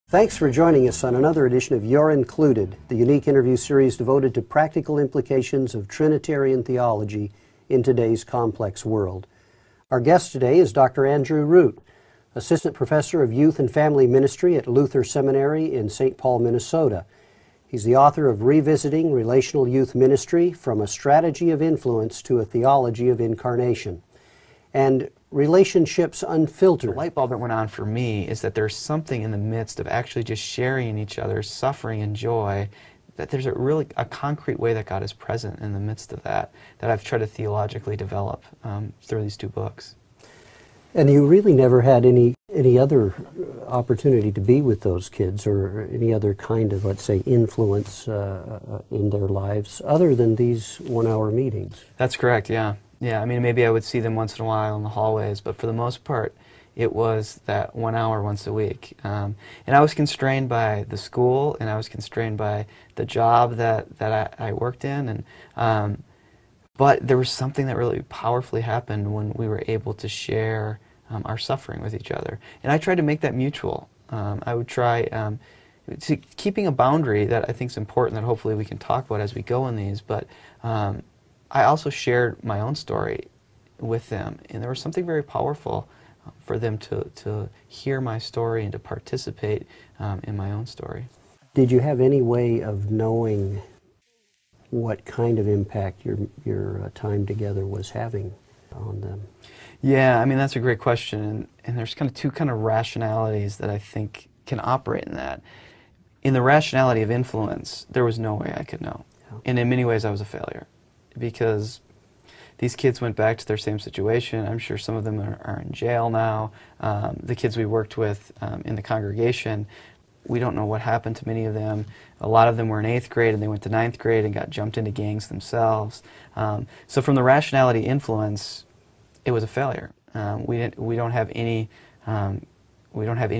Thanks for joining us on another edition of You're Included, the unique interview series devoted to practical implications of Trinitarian theology in today's complex world. Our guest today is Dr. Andrew Root, Assistant Professor of Youth and Family Ministry at Luther Seminary in St. Paul, Minnesota. He's the author of Revisiting Relational Youth Ministry from a Strategy of Influence to a Theology of Incarnation, and Relationships Unfiltered. The light bulb that went on for me is that there's something in the midst of actually just sharing in each other's suffering and joy, that there's a concrete way that God is present in the midst of that I've tried to theologically develop through these two books. And you really never had any other opportunity to be with those kids or any other kind of, let's say, influence in their lives other than these one-hour meetings. That's correct, yeah. Yeah, I mean, maybe I would see them once in a while in the hallways, but for the most part, it was that 1 hour once a week. And I was constrained by the school, and I was constrained by the job that I worked in, and but there was something that really powerfully happened when we were able to share our suffering with each other. And I tried to make that mutual. I would try keeping a boundary that I think is important, that hopefully we can talk about as we go in these, but I also shared my own story with them, and there was something very powerful for them to hear my story and to participate in my own story. Did you have any way of knowing what kind of impact your time together was having on them? Yeah, I mean, that's a great question, and there's kind of two kind of rationalities that I think can operate in that. In the rationality of influence, there was no way I could know. Yeah. And in many ways I was a failure, because these kids went back to their same situation. I'm sure some of them are in jail now. The kids we worked with in the congregation, we don't know what happened to many of them. A lot of them were in 8th grade and they went to 9th grade and got jumped into gangs themselves. So from the rationality influence, it was a failure. We don't have any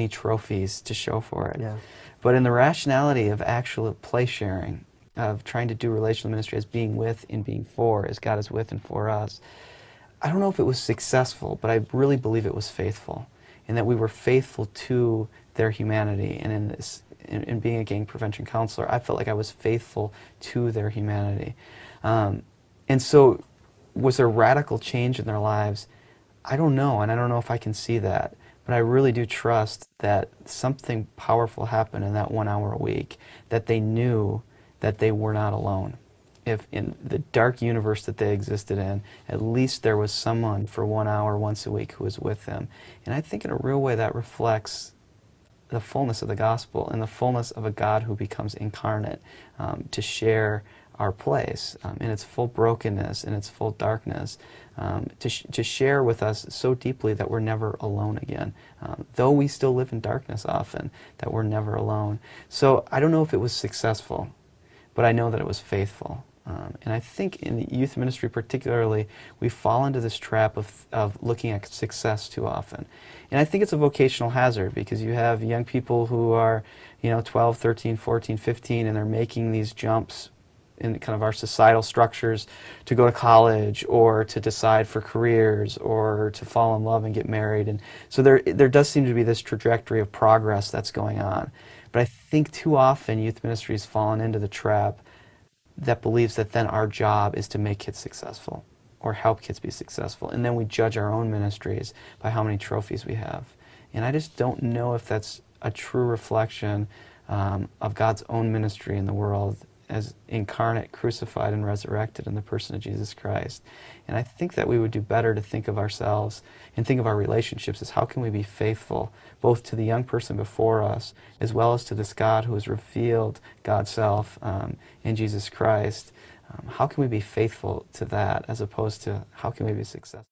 trophies to show for it. Yeah. But in the rationality of actual play sharing, of trying to do relational ministry as being with and being for, as God is with and for us, I don't know if it was successful, but I really believe it was faithful, and that we were faithful to their humanity. And in being a gang prevention counselor, I felt like I was faithful to their humanity. And so, was there radical change in their lives? I don't know, and I don't know if I can see that. But I really do trust that something powerful happened in that 1 hour a week, that they knew that they were not alone. If in the dark universe that they existed in, at least there was someone for 1 hour once a week who was with them. And I think in a real way that reflects the fullness of the gospel and the fullness of a God who becomes incarnate to share our place in its full brokenness, in its full darkness, to share with us so deeply that we're never alone again. Though we still live in darkness often, that we're never alone. So I don't know if it was successful, but I know that it was faithful. And I think in the youth ministry particularly, we fall into this trap of looking at success too often. And I think it's a vocational hazard, because you have young people who are 12, 13, 14, 15, and they're making these jumps in kind of our societal structures to go to college or to decide for careers or to fall in love and get married. And so there does seem to be this trajectory of progress that's going on. But I think too often youth ministry has fallen into the trap that believes that then our job is to make kids successful or help kids be successful. And then we judge our own ministries by how many trophies we have. And I just don't know if that's a true reflection of God's own ministry in the world as incarnate, crucified, and resurrected in the person of Jesus Christ. And I think that we would do better to think of ourselves and think of our relationships as how can we be faithful both to the young person before us as well as to this God who has revealed God's self in Jesus Christ. How can we be faithful to that as opposed to how can we be successful?